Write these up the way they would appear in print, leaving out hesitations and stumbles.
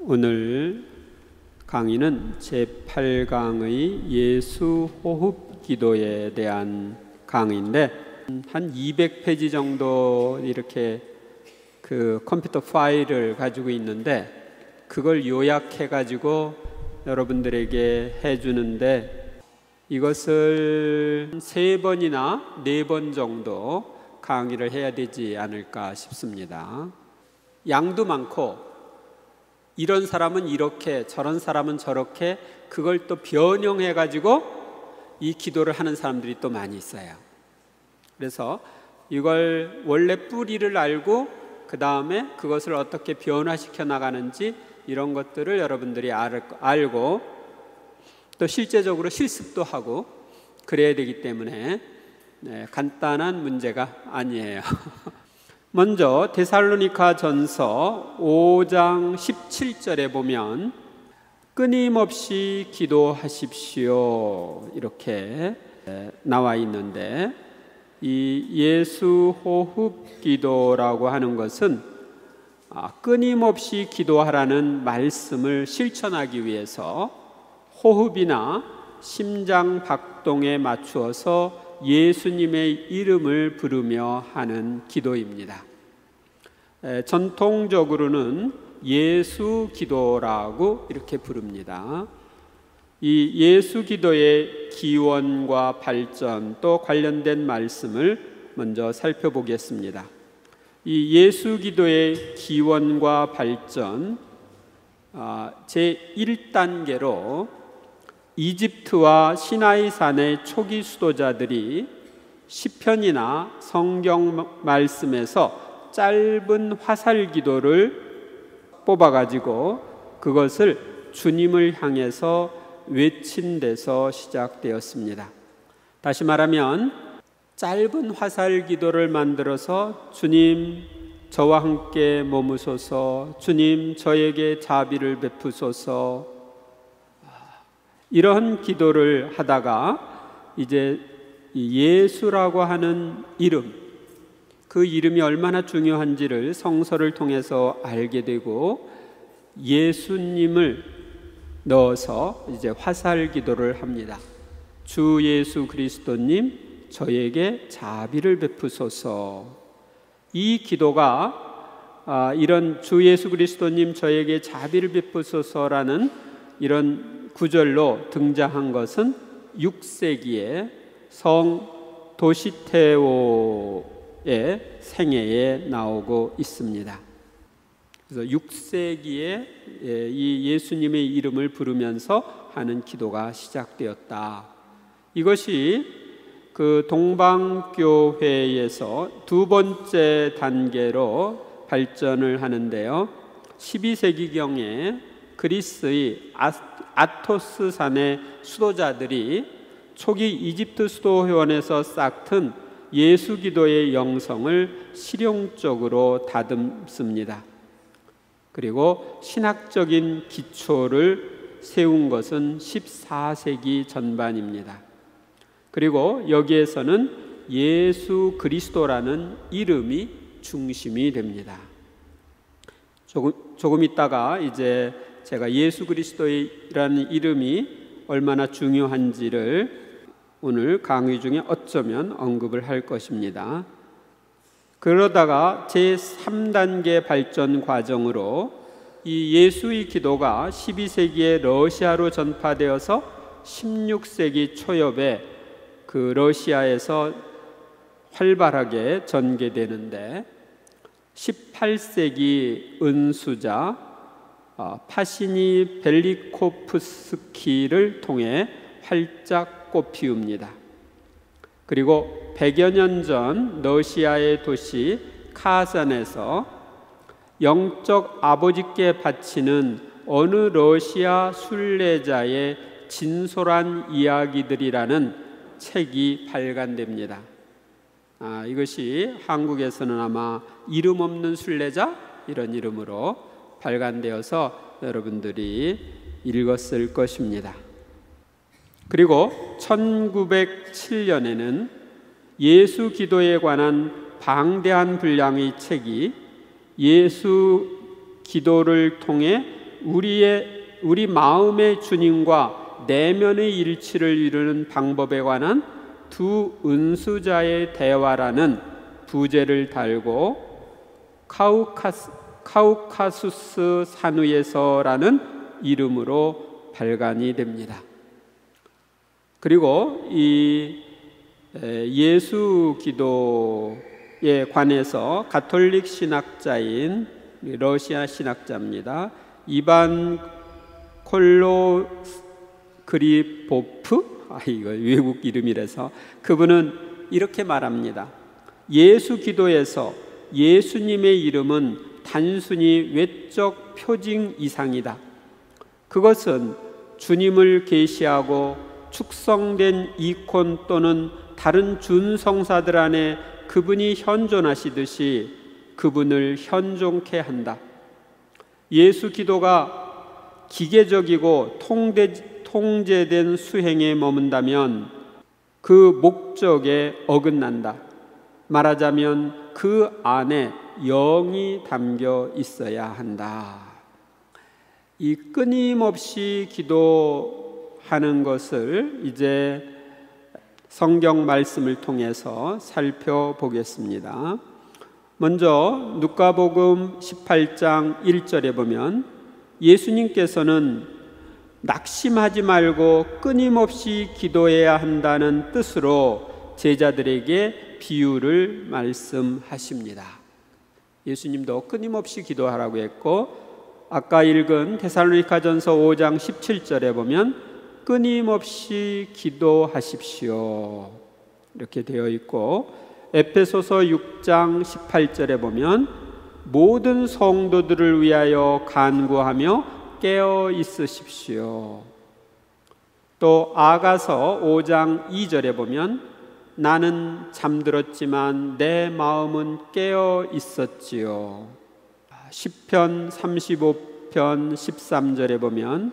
오늘 강의는 제8강의 예수 호흡 기도에 대한 강의인데 한 200페이지 정도 이렇게 그 컴퓨터 파일을 가지고 있는데 그걸 요약해 가지고 여러분들에게 해주는데 이것을 3번이나 4번 정도 강의를 해야 되지 않을까 싶습니다. 양도 많고 이런 사람은 이렇게 저런 사람은 저렇게 그걸 또 변형해 가지고 이 기도를 하는 사람들이 또 많이 있어요. 그래서 이걸 원래 뿌리를 알고 그 다음에 그것을 어떻게 변화시켜 나가는지 이런 것들을 여러분들이 알고 또 실제적으로 실습도 하고 그래야 되기 때문에 간단한 문제가 아니에요. 먼저 데살로니가 전서 5장 17절에 보면 끊임없이 기도하십시오 이렇게 나와 있는데 이 예수 호흡 기도라고 하는 것은 끊임없이 기도하라는 말씀을 실천하기 위해서 호흡이나 심장 박동에 맞추어서 예수님의 이름을 부르며 하는 기도입니다. 전통적으로는 예수 기도라고 이렇게 부릅니다. 이 예수 기도의 기원과 발전 또 관련된 말씀을 먼저 살펴보겠습니다. 이 예수 기도의 기원과 발전 제1단계로 이집트와 시나이산의 초기 수도자들이 시편이나 성경 말씀에서 짧은 화살 기도를 뽑아가지고 그것을 주님을 향해서 외친 데서 시작되었습니다. 다시 말하면 짧은 화살 기도를 만들어서 주님 저와 함께 머무소서, 주님 저에게 자비를 베푸소서, 이런 기도를 하다가 이제 예수라고 하는 이름, 그 이름이 얼마나 중요한지를 성서를 통해서 알게 되고 예수님을 넣어서 이제 화살 기도를 합니다. 주 예수 그리스도님 저에게 자비를 베푸소서. 이 기도가 이런 주 예수 그리스도님 저에게 자비를 베푸소서라는 이런 구절로 등장한 것은 6세기에 성 도시테오의 생애에 나오고 있습니다. 그래서 6세기에 이 예수님의 이름을 부르면서 하는 기도가 시작되었다. 이것이 그 동방교회에서 두 번째 단계로 발전을 하는데요. 12세기경에 그리스의 아토스산의 수도자들이 초기 이집트 수도 회원에서 싹튼 예수 기도의 영성을 실용적으로 다듬습니다. 그리고 신학적인 기초를 세운 것은 14세기 전반입니다. 그리고 여기에서는 예수 그리스도라는 이름이 중심이 됩니다. 조금 있다가 이제 제가 예수 그리스도라는 이름이 얼마나 중요한지를 오늘 강의 중에 어쩌면 언급을 할 것입니다. 그러다가 제3단계 발전 과정으로 이 예수의 기도가 12세기에 러시아로 전파되어서 16세기 초엽에 그 러시아에서 활발하게 전개되는데 18세기 은수자 파시니 벨리코프스키를 통해 활짝 꽃피웁니다. 그리고 100여 년 전 러시아의 도시 카잔에서 영적 아버지께 바치는 어느 러시아 순례자의 진솔한 이야기들이라는 책이 발간됩니다. 이것이 한국에서는 아마 이름 없는 순례자 이런 이름으로 발간되어서 여러분들이 읽었을 것입니다. 그리고 1907년에는 예수 기도에 관한 방대한 분량의 책이 예수 기도를 통해 우리 마음의 주님과 내면의 일치를 이루는 방법에 관한 두 은수자의 대화라는 부제를 달고 카우카수스 산 위에서라는 이름으로 발간이 됩니다. 그리고 이 예수 기도에 관해서 가톨릭 신학자인 러시아 신학자입니다. 이반 콜로그리포프, 이거 외국 이름이라서, 그분은 이렇게 말합니다. 예수 기도에서 예수님의 이름은 단순히 외적 표징 이상이다. 그것은 주님을 계시하고 축성된 이콘 또는 다른 준성사들 안에 그분이 현존하시듯이 그분을 현존케 한다. 예수 기도가 기계적이고 통제된 수행에 머문다면 그 목적에 어긋난다. 말하자면 그 안에 영이 담겨 있어야 한다. 이 끊임없이 기도하는 것을 이제 성경 말씀을 통해서 살펴보겠습니다. 먼저 누가복음 18장 1절에 보면 예수님께서는 낙심하지 말고 끊임없이 기도해야 한다는 뜻으로 제자들에게 비유를 말씀하십니다. 예수님도 끊임없이 기도하라고 했고, 아까 읽은 데살로니가전서 5장 17절에 보면 끊임없이 기도하십시오 이렇게 되어 있고, 에페소서 6장 18절에 보면 모든 성도들을 위하여 간구하며 깨어 있으십시오. 또 아가서 5장 2절에 보면 나는 잠들었지만 내 마음은 깨어 있었지요. 시편 35편 13절에 보면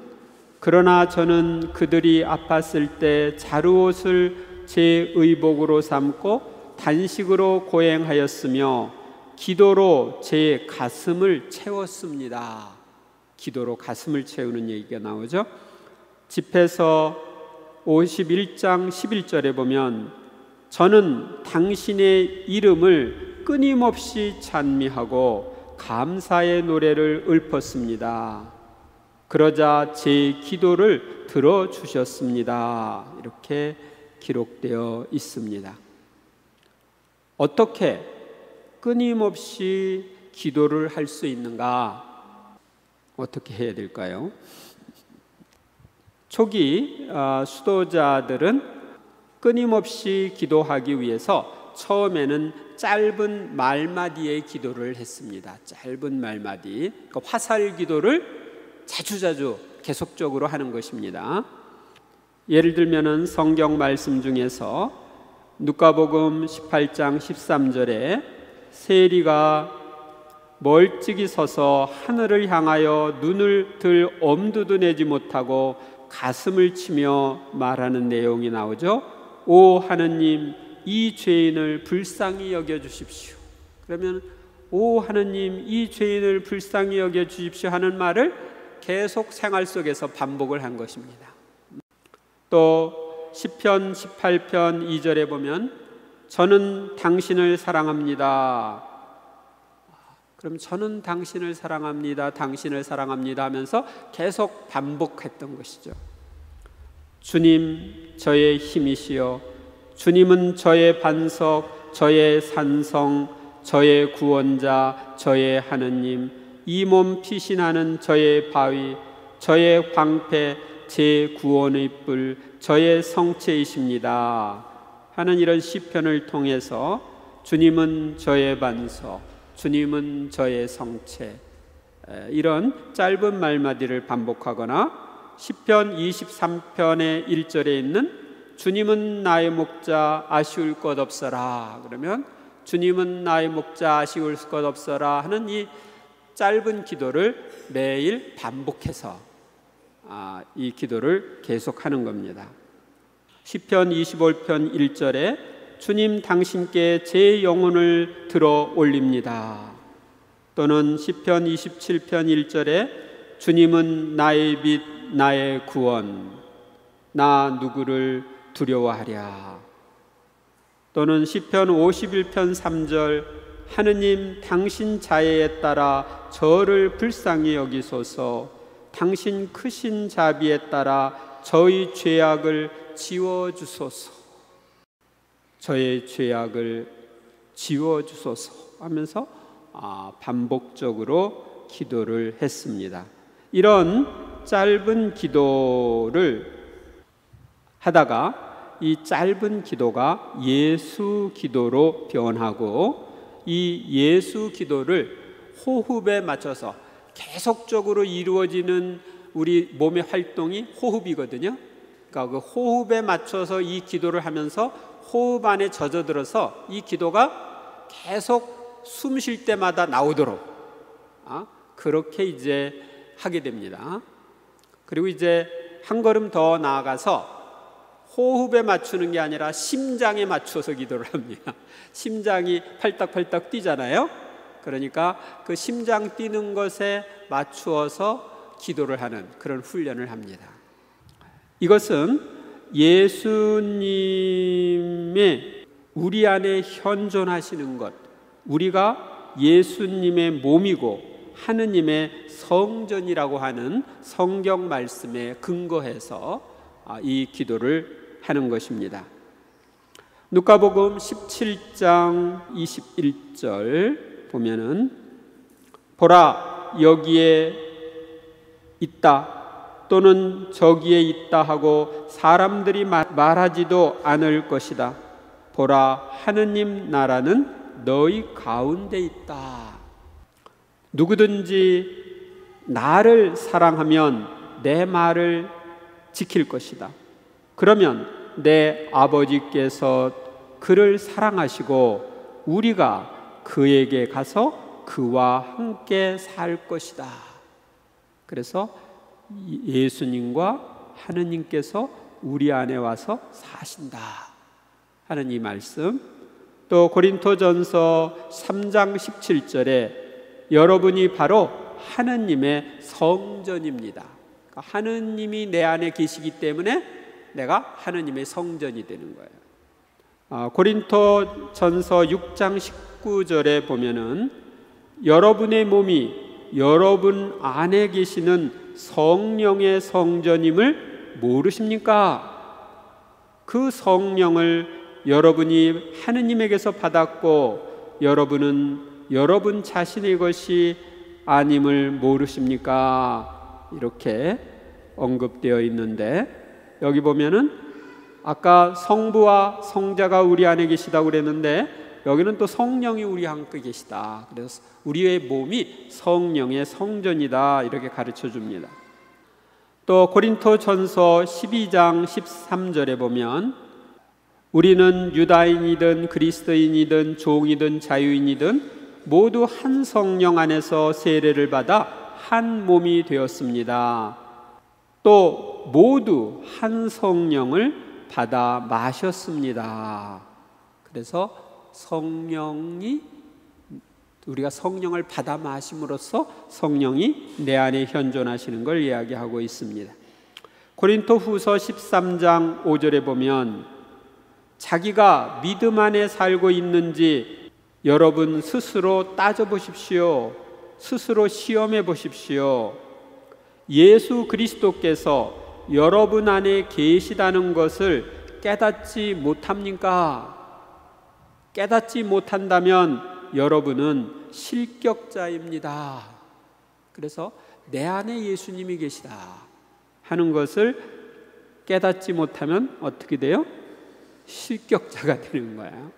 그러나 저는 그들이 아팠을 때 자루옷을 제 의복으로 삼고 단식으로 고행하였으며 기도로 제 가슴을 채웠습니다. 기도로 가슴을 채우는 얘기가 나오죠. 집회서 51장 11절에 보면 저는 당신의 이름을 끊임없이 찬미하고 감사의 노래를 읊었습니다. 그러자 제 기도를 들어주셨습니다. 이렇게 기록되어 있습니다. 어떻게 끊임없이 기도를 할 수 있는가? 어떻게 해야 될까요? 초기 수도자들은 끊임없이 기도하기 위해서 처음에는 짧은 말마디의 기도를 했습니다. 짧은 말마디, 그러니까 화살 기도를 자주자주 계속적으로 하는 것입니다. 예를 들면은 성경 말씀 중에서 누가복음 18장 13절에 세리가 멀찍이 서서 하늘을 향하여 눈을 들 엄두도 내지 못하고 가슴을 치며 말하는 내용이 나오죠. 오 하느님, 이 죄인을 불쌍히 여겨주십시오. 그러면 오 하느님, 이 죄인을 불쌍히 여겨주십시오 하는 말을 계속 생활 속에서 반복을 한 것입니다. 또 시편 18편 2절에 보면 저는 당신을 사랑합니다. 그럼 저는 당신을 사랑합니다, 당신을 사랑합니다 하면서 계속 반복했던 것이죠. 주님, 저의 힘이시여, 주님은 저의 반석, 저의 산성, 저의 구원자, 저의 하느님, 이 몸 피신하는 저의 바위, 저의 방패, 제 구원의 뿔, 저의 성체이십니다 하는 이런 시편을 통해서 주님은 저의 반석, 주님은 저의 성체, 이런 짧은 말마디를 반복하거나 시편 23편의 1절에 있는 주님은 나의 목자 아쉬울 것 없어라, 그러면 주님은 나의 목자 아쉬울 것 없어라 하는 이 짧은 기도를 매일 반복해서 이 기도를 계속하는 겁니다. 시편 25편 1절에 주님 당신께 제 영혼을 들어 올립니다. 또는 시편 27편 1절에 주님은 나의 빛, 나의 구원, 나 누구를 두려워하랴. 또는 시편 51편 3절, 하느님 당신 자애에 따라 저를 불쌍히 여기소서. 당신 크신 자비에 따라 저의 죄악을 지워주소서. 저의 죄악을 지워주소서 하면서 반복적으로 기도를 했습니다. 이런 짧은 기도를 하다가 이 짧은 기도가 예수 기도로 변하고, 이 예수 기도를 호흡에 맞춰서 계속적으로 이루어지는 우리 몸의 활동이 호흡이거든요. 그러니까 그 호흡에 맞춰서 이 기도를 하면서 호흡 안에 젖어들어서 이 기도가 계속 숨 쉴 때마다 나오도록 그렇게 이제 하게 됩니다. 그리고 이제 한 걸음 더 나아가서 호흡에 맞추는 게 아니라 심장에 맞춰서 기도를 합니다. 심장이 팔딱팔딱 뛰잖아요. 그러니까 그 심장 뛰는 것에 맞추어서 기도를 하는 그런 훈련을 합니다. 이것은 예수님의 우리 안에 현존하시는 것, 우리가 예수님의 몸이고 하느님의 성전이라고 하는 성경 말씀에 근거해서 이 기도를 하는 것입니다. 누가복음 17장 21절 보면은, 보라 여기에 있다 또는 저기에 있다 하고 사람들이 말하지도 않을 것이다. 보라 하느님 나라는 너희 가운데 있다. 누구든지 나를 사랑하면 내 말을 지킬 것이다. 그러면 내 아버지께서 그를 사랑하시고 우리가 그에게 가서 그와 함께 살 것이다. 그래서 예수님과 하느님께서 우리 안에 와서 사신다 하는 이 말씀. 또 고린토전서 3장 17절에 여러분이 바로 하느님의 성전입니다. 그러니까 하느님이 내 안에 계시기 때문에 내가 하느님의 성전이 되는 거예요. 고린토전서 6장 19절에 보면은 여러분의 몸이 여러분 안에 계시는 성령의 성전임을 모르십니까? 그 성령을 여러분이 하느님에게서 받았고 여러분은 여러분 자신의 것이 아님을 모르십니까? 이렇게 언급되어 있는데, 여기 보면은 아까 성부와 성자가 우리 안에 계시다고 그랬는데 여기는 또 성령이 우리 함께 계시다. 그래서 우리의 몸이 성령의 성전이다 이렇게 가르쳐 줍니다. 또 고린토전서 12장 13절에 보면 우리는 유다인이든 그리스도인이든 종이든 자유인이든 모두 한 성령 안에서 세례를 받아 한 몸이 되었습니다. 또 모두 한 성령을 받아 마셨습니다. 그래서 우리가 성령을 받아 마심으로써 성령이 내 안에 현존하시는 걸 이야기하고 있습니다. 고린토후서 13장 5절에 보면 자기가 믿음 안에 살고 있는지 여러분 스스로 따져보십시오. 스스로 시험해 보십시오. 예수 그리스도께서 여러분 안에 계시다는 것을 깨닫지 못합니까? 깨닫지 못한다면 여러분은 실격자입니다. 그래서 내 안에 예수님이 계시다 하는 것을 깨닫지 못하면 어떻게 돼요? 실격자가 되는 거예요.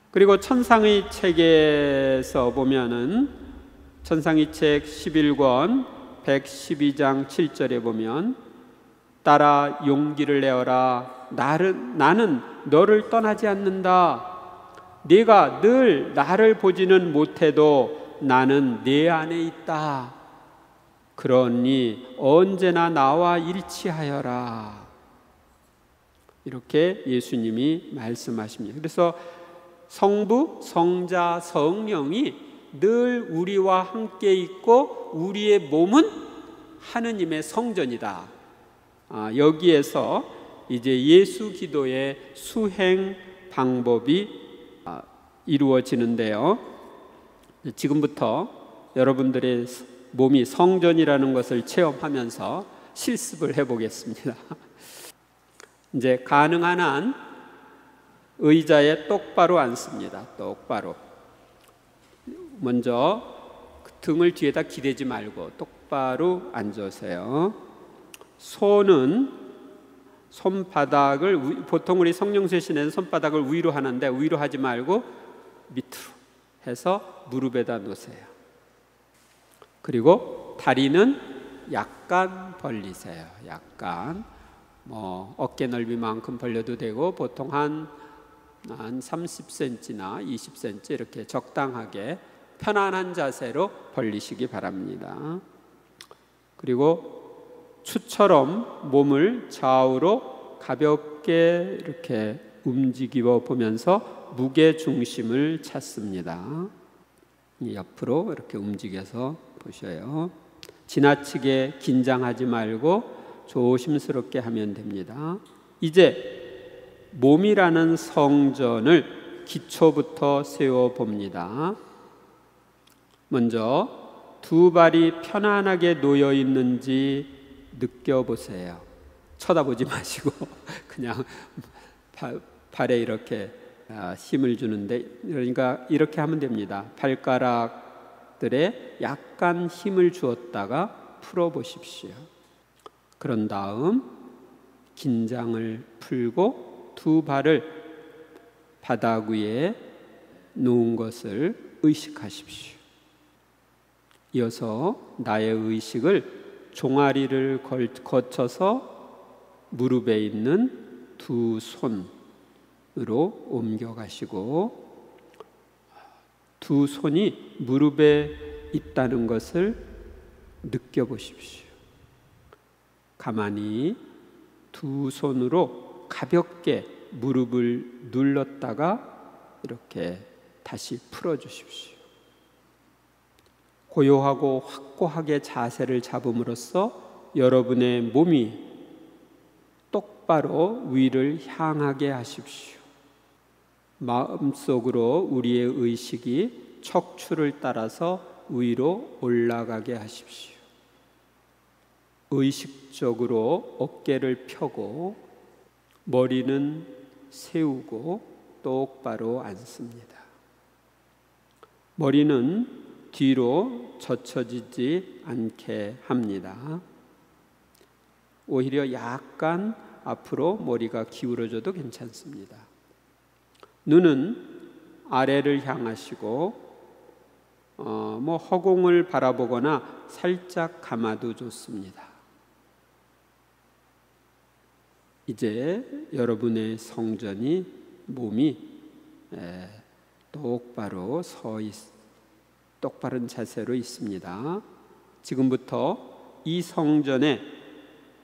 그리고 천상의 책에서 보면은 천상의 책 11권 112장 7절에 보면 따라 용기를 내어라. 나는 너를 떠나지 않는다. 네가 늘 나를 보지는 못해도 나는 네 안에 있다. 그러니 언제나 나와 일치하여라. 이렇게 예수님이 말씀하십니다. 그래서 성부, 성자, 성령이 늘 우리와 함께 있고 우리의 몸은 하느님의 성전이다. 여기에서 이제 예수 기도의 수행 방법이 이루어지는데요. 지금부터 여러분들의 몸이 성전이라는 것을 체험하면서 실습을 해보겠습니다. 이제 가능한 한 의자에 똑바로 앉습니다. 똑바로. 먼저 등을 뒤에다 기대지 말고 똑바로 앉으세요. 손바닥을, 보통 우리 성령세신에는 손바닥을 위로 하는데 위로 하지 말고 밑으로 해서 무릎에다 놓으세요. 그리고 다리는 약간 벌리세요. 약간 어깨 넓이만큼 벌려도 되고, 보통 한 30cm나 20cm 이렇게 적당하게 편안한 자세로 벌리시기 바랍니다. 그리고 추처럼 몸을 좌우로 가볍게 이렇게 움직여 보면서 무게 중심을 찾습니다. 옆으로 이렇게 움직여서 보셔요. 지나치게 긴장하지 말고 조심스럽게 하면 됩니다. 이제 몸이라는 성전을 기초부터 세워 봅니다. 먼저 두 발이 편안하게 놓여 있는지 느껴보세요. 쳐다보지 마시고 그냥 발에 이렇게 힘을 주는데, 그러니까 이렇게 하면 됩니다. 발가락들에 약간 힘을 주었다가 풀어보십시오. 그런 다음 긴장을 풀고 두 발을 바닥 위에 놓은 것을 의식하십시오. 이어서 나의 의식을 종아리를 거쳐서 무릎에 있는 두 손으로 옮겨가시고, 두 손이 무릎에 있다는 것을 느껴보십시오. 가만히 두 손으로 가볍게 무릎을 눌렀다가 이렇게 다시 풀어주십시오. 고요하고 확고하게 자세를 잡음으로써 여러분의 몸이 똑바로 위를 향하게 하십시오. 마음속으로 우리의 의식이 척추를 따라서 위로 올라가게 하십시오. 의식적으로 어깨를 펴고 머리는 세우고 똑바로 앉습니다. 머리는 뒤로 젖혀지지 않게 합니다. 오히려 약간 앞으로 머리가 기울어져도 괜찮습니다. 눈은 아래를 향하시고 허공을 바라보거나 살짝 감아도 좋습니다. 이제 여러분의 성전이, 몸이 똑바른 자세로 있습니다. 지금부터 이 성전에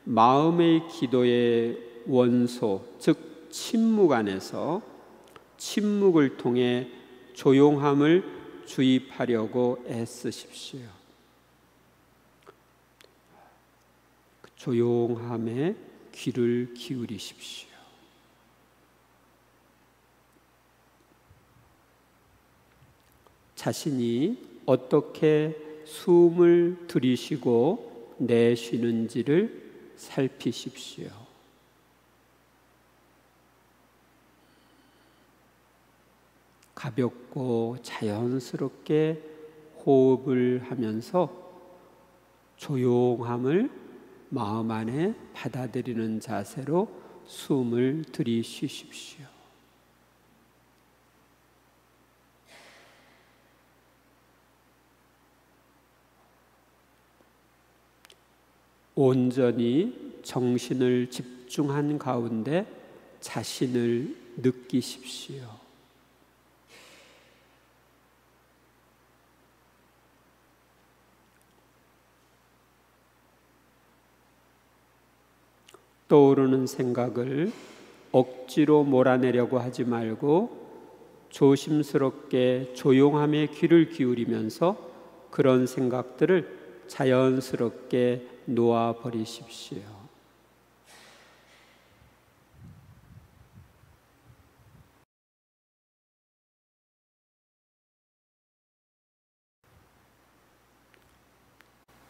마음의 기도의 원소, 즉 침묵 안에서 침묵을 통해 조용함을 주입하려고 애쓰십시오. 그 조용함에 귀를 기울이십시오. 자신이 어떻게 숨을 들이쉬고 내쉬는지를 살피십시오. 가볍고 자연스럽게 호흡을 하면서 조용함을 마음 안에 받아들이는 자세로 숨을 들이쉬십시오. 온전히 정신을 집중한 가운데 자신을 느끼십시오. 떠오르는 생각을 억지로 몰아내려고 하지 말고 조심스럽게 조용함에 귀를 기울이면서 그런 생각들을 자연스럽게 놓아버리십시오.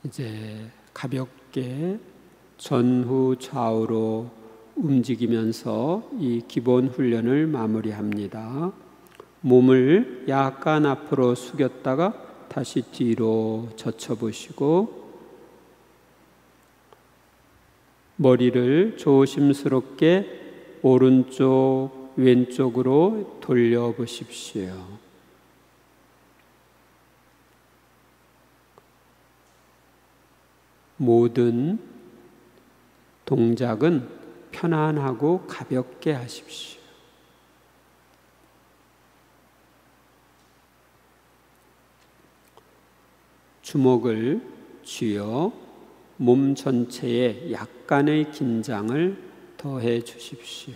이제 가볍게 전후 좌우로 움직이면서 이 기본 훈련을 마무리합니다. 몸을 약간 앞으로 숙였다가 다시 뒤로 젖혀보시고 머리를 조심스럽게 오른쪽 왼쪽으로 돌려보십시오. 모든 동작은 편안하고 가볍게 하십시오. 주먹을 쥐어 몸 전체에 약간의 긴장을 더해 주십시오.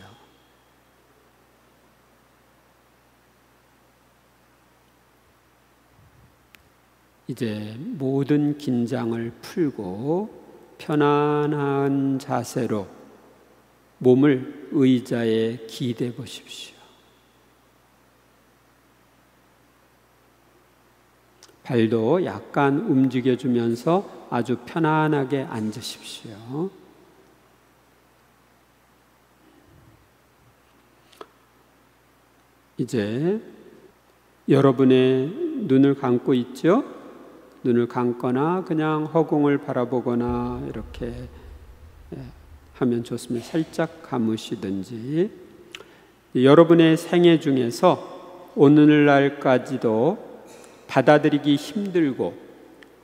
이제 모든 긴장을 풀고 편안한 자세로 몸을 의자에 기대 보십시오. 발도 약간 움직여주면서 아주 편안하게 앉으십시오. 이제 여러분의 눈을 감고 있죠? 눈을 감거나 그냥 허공을 바라보거나 이렇게 하면 좋습니다. 살짝 감으시든지. 여러분의 생애 중에서 오늘날까지도 받아들이기 힘들고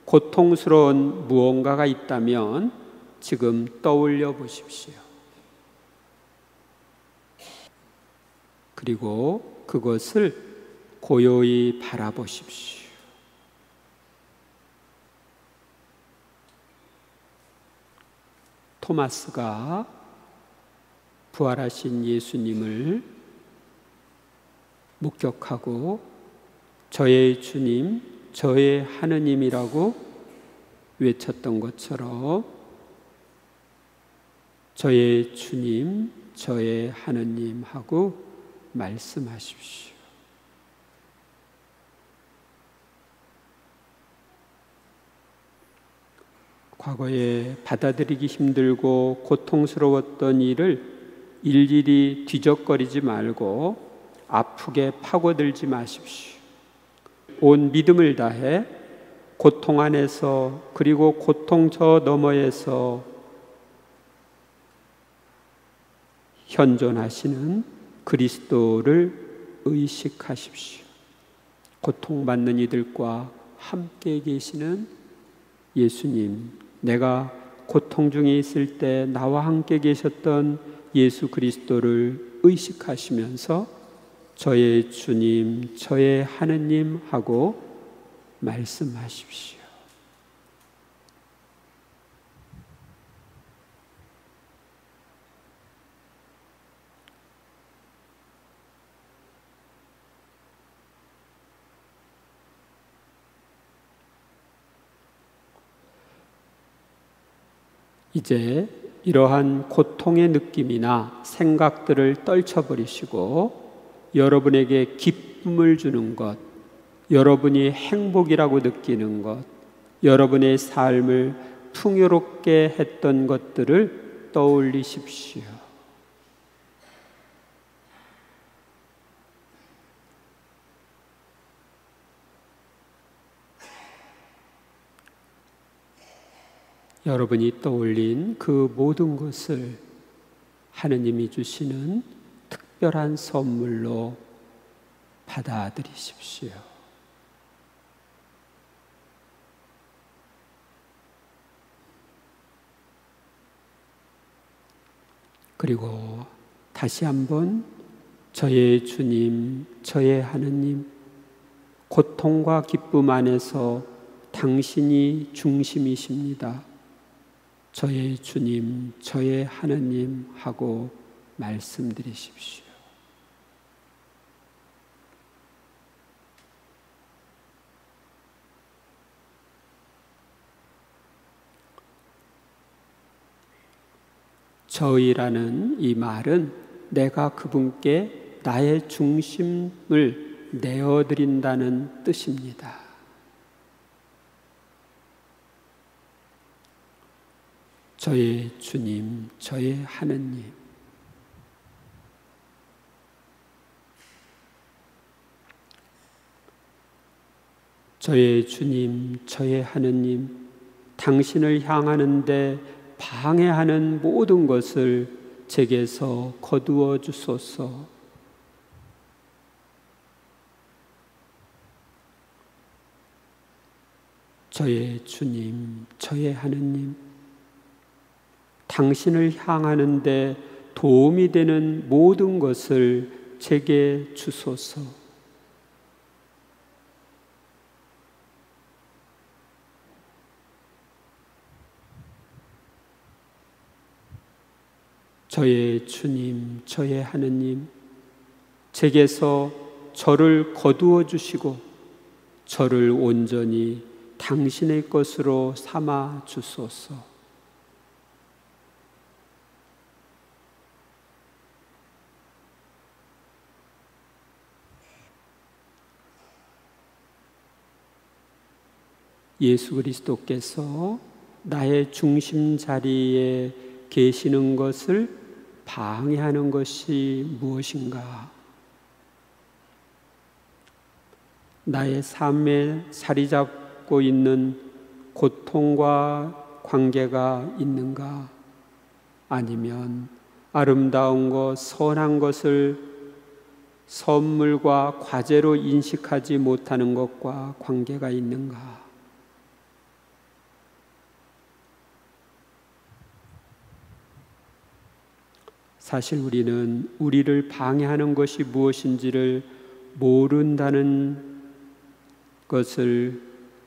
고통스러운 무언가가 있다면 지금 떠올려 보십시오. 그리고 그것을 고요히 바라보십시오. 토마스가 부활하신 예수님을 목격하고 저의 주님, 저의 하느님이라고 외쳤던 것처럼 저의 주님, 저의 하느님 하고 말씀하십시오. 과거에 받아들이기 힘들고 고통스러웠던 일을 일일이 뒤적거리지 말고 아프게 파고들지 마십시오. 온 믿음을 다해 고통 안에서 그리고 고통 저 너머에서 현존하시는 그리스도를 의식하십시오. 고통받는 이들과 함께 계시는 예수님, 내가 고통 중에 있을 때 나와 함께 계셨던 예수 그리스도를 의식하시면서 저의 주님, 저의 하느님 하고 말씀하십시오. 이제 이러한 고통의 느낌이나 생각들을 떨쳐버리시고 여러분에게 기쁨을 주는 것, 여러분이 행복이라고 느끼는 것, 여러분의 삶을 풍요롭게 했던 것들을 떠올리십시오. 여러분이 떠올린 그 모든 것을 하느님이 주시는 특별한 선물로 받아들이십시오. 그리고 다시 한번 저의 주님, 저의 하느님, 고통과 기쁨 안에서 당신이 중심이십니다. 저의 주님, 저의 하느님 하고 말씀드리십시오. 저희라는 이 말은 내가 그분께 나의 중심을 내어드린다는 뜻입니다. 저의 주님, 저의 하느님, 저의 주님, 저의 하느님, 당신을 향하는데 방해하는 모든 것을 제게서 거두어 주소서. 저의 주님, 저의 하느님, 당신을 향하는데 도움이 되는 모든 것을 제게 주소서. 저의 주님, 저의 하느님, 제게서 저를 거두어 주시고 저를 온전히 당신의 것으로 삼아 주소서. 예수 그리스도께서 나의 중심 자리에 계시는 것을 방해하는 것이 무엇인가? 나의 삶에 자리 잡고 있는 고통과 관계가 있는가? 아니면 아름다운 것, 선한 것을 선물과 과제로 인식하지 못하는 것과 관계가 있는가? 사실 우리는 우리를 방해하는 것이 무엇인지를 모른다는 것을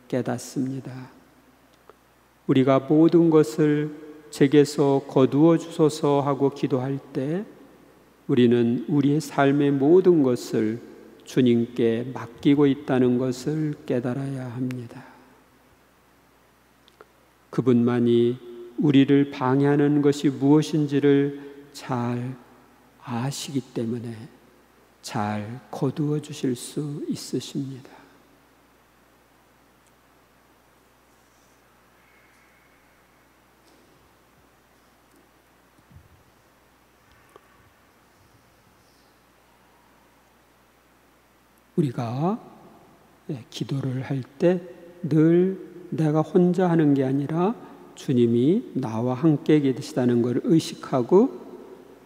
깨닫습니다. 우리가 모든 것을 제게서 거두어 주소서 하고 기도할 때 우리는 우리의 삶의 모든 것을 주님께 맡기고 있다는 것을 깨달아야 합니다. 그분만이 우리를 방해하는 것이 무엇인지를 잘 아시기 때문에 잘 거두어 주실 수 있으십니다. 우리가 기도를 할 때 늘 내가 혼자 하는 게 아니라 주님이 나와 함께 계시다는 것을 의식하고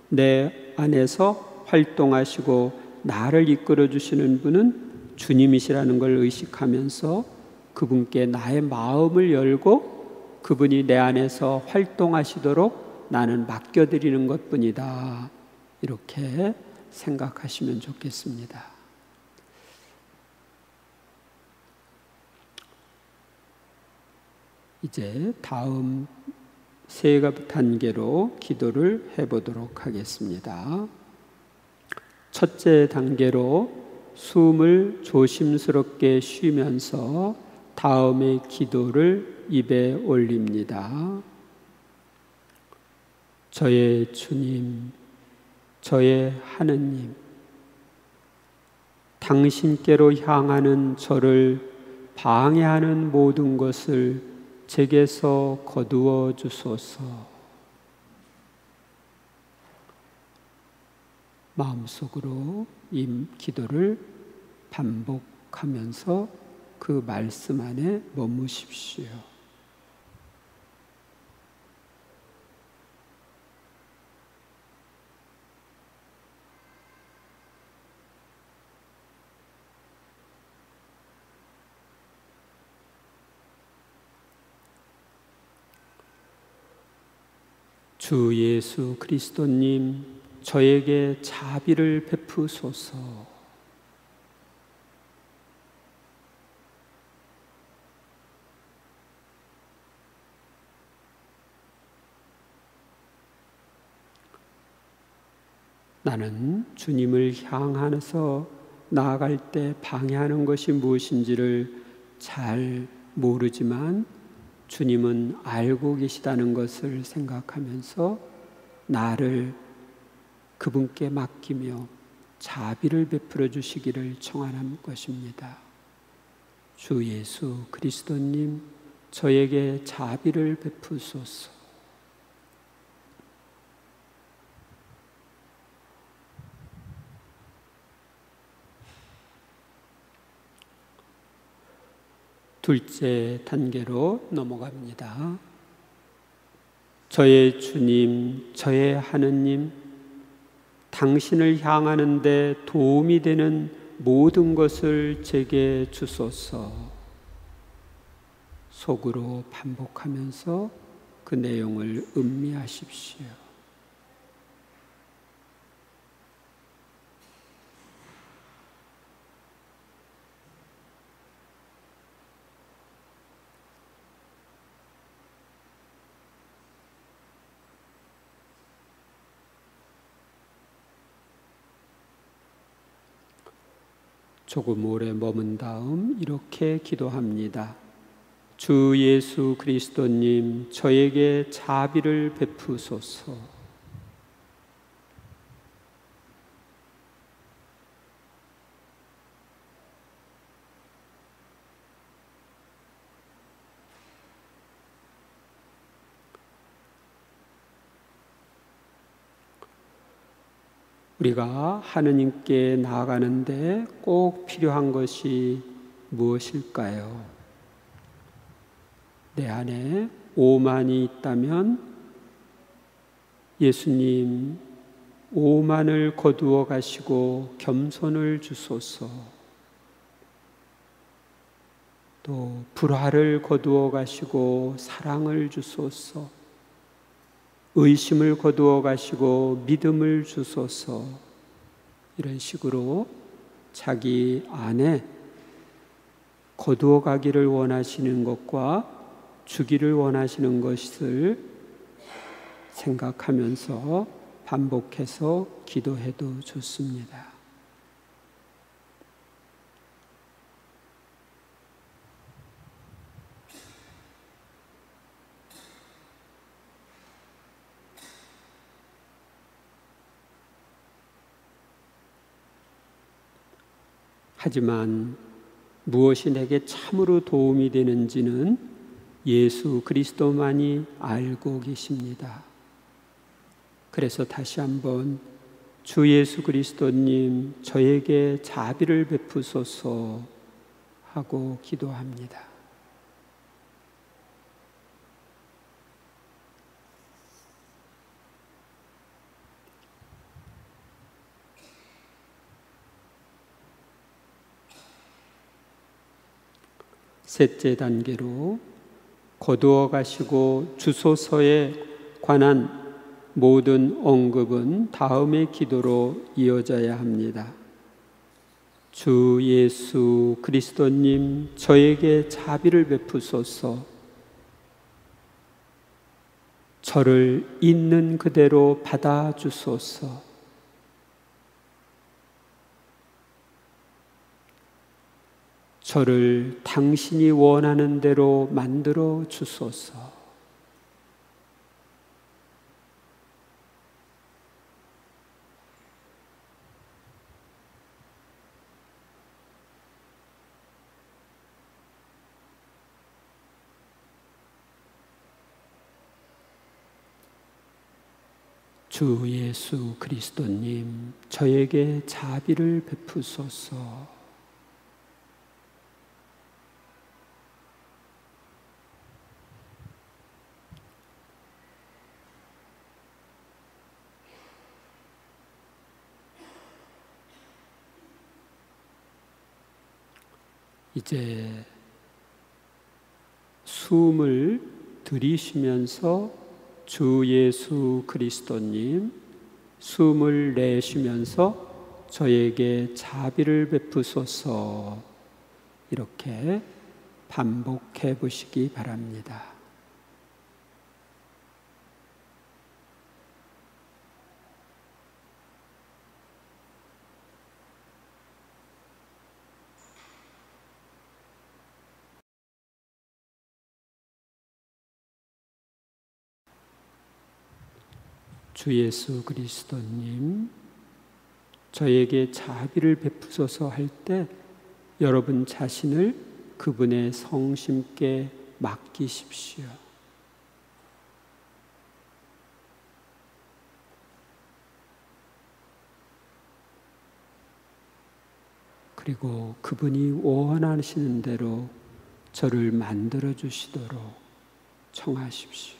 내 안에서 활동하시고 나를 이끌어 주시는 분은 주님이시라는 걸 의식하면서 그분께 나의 마음을 열고 그분이 내 안에서 활동하시도록 나는 맡겨드리는 것뿐이다. 이렇게 생각하시면 좋겠습니다. 이제 다음 세 단계로 기도를 해보도록 하겠습니다. 첫째 단계로 숨을 조심스럽게 쉬면서 다음의 기도를 입에 올립니다. 저의 주님, 저의 하느님, 당신께로 향하는 저를 방해하는 모든 것을 제게서 거두어 주소서. 마음속으로 이 기도를 반복하면서 그 말씀 안에 머무십시오. 주 예수 그리스도님, 저에게 자비를 베푸소서. 나는 주님을 향해서 나아갈 때 방해하는 것이 무엇인지를 잘 모르지만 주님은 알고 계시다는 것을 생각하면서 나를 그분께 맡기며 자비를 베풀어 주시기를 청하는 것입니다. 주 예수 그리스도님, 저에게 자비를 베푸소서. 둘째 단계로 넘어갑니다. 저의 주님, 저의 하느님, 당신을 향하는 데 도움이 되는 모든 것을 제게 주소서. 속으로 반복하면서 그 내용을 음미하십시오. 조금 오래 머문 다음 이렇게 기도합니다. 주 예수 그리스도님, 저에게 자비를 베푸소서. 우리가 하느님께 나아가는데 꼭 필요한 것이 무엇일까요? 내 안에 오만이 있다면 예수님, 오만을 거두어 가시고 겸손을 주소서. 또 불화를 거두어 가시고 사랑을 주소서. 의심을 거두어 가시고 믿음을 주소서. 이런 식으로 자기 안에 거두어 가기를 원하시는 것과 주기를 원하시는 것을 생각하면서 반복해서 기도해도 좋습니다. 하지만 무엇이 내게 참으로 도움이 되는지는 예수 그리스도만이 알고 계십니다. 그래서 다시 한번 주 예수 그리스도님, 저에게 자비를 베푸소서 하고 기도합니다. 셋째 단계로 거두어 가시고 주소서에 관한 모든 언급은 다음의 기도로 이어져야 합니다. 주 예수 그리스도님, 저에게 자비를 베푸소서. 저를 있는 그대로 받아주소서. 저를 당신이 원하는 대로 만들어 주소서. 주 예수 그리스도님, 저에게 자비를 베푸소서. 이제 숨을 들이쉬면서 주 예수 그리스도님, 숨을 내쉬면서 저에게 자비를 베푸소서. 이렇게 반복해 보시기 바랍니다. 주 예수 그리스도님, 저에게 자비를 베푸소서 할 때 여러분 자신을 그분의 성심께 맡기십시오. 그리고 그분이 원하시는 대로 저를 만들어 주시도록 청하십시오.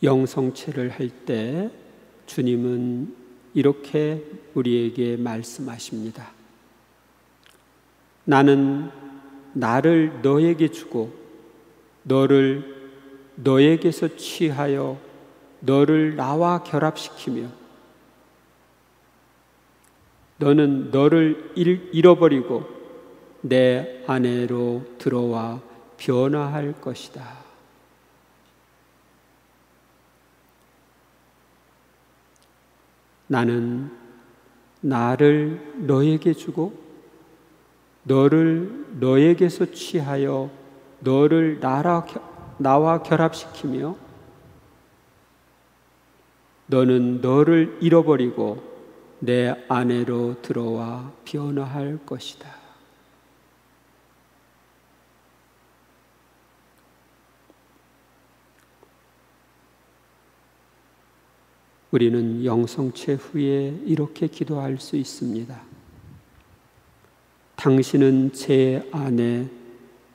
영성체를 할 때 주님은 이렇게 우리에게 말씀하십니다. 나는 나를 너에게 주고 너를 너에게서 취하여 너를 나와 결합시키며 너는 너를 잃어버리고 내 안으로 들어와 변화할 것이다. 나는 나를 너에게 주고 너를 너에게서 취하여 너를 나와 결합시키며 너는 너를 잃어버리고 내 안으로 들어와 변화할 것이다. 우리는 영성체 후에 이렇게 기도할 수 있습니다. 당신은 제 안에,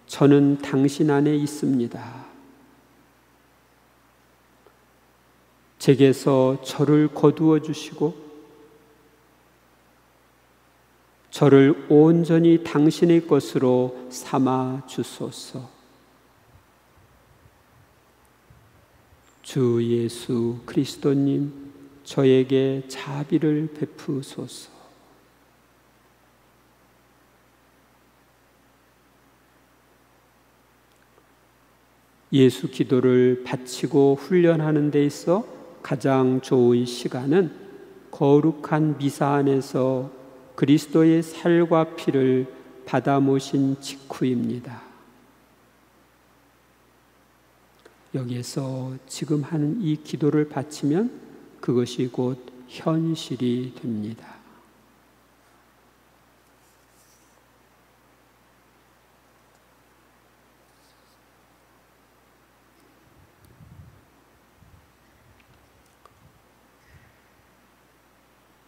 저는 당신 안에 있습니다. 제게서 저를 거두어 주시고 저를 온전히 당신의 것으로 삼아 주소서. 주 예수 그리스도님, 저에게 자비를 베푸소서. 예수 기도를 바치고 훈련하는 데 있어 가장 좋은 시간은 거룩한 미사 안에서 그리스도의 살과 피를 받아 모신 직후입니다. 여기에서 지금 하는 이 기도를 바치면 그것이 곧 현실이 됩니다.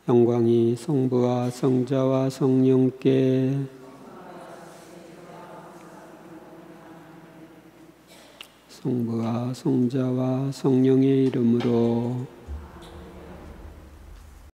영광이 성부와 성자와 성령께 성부와 성자와 성령의 이름으로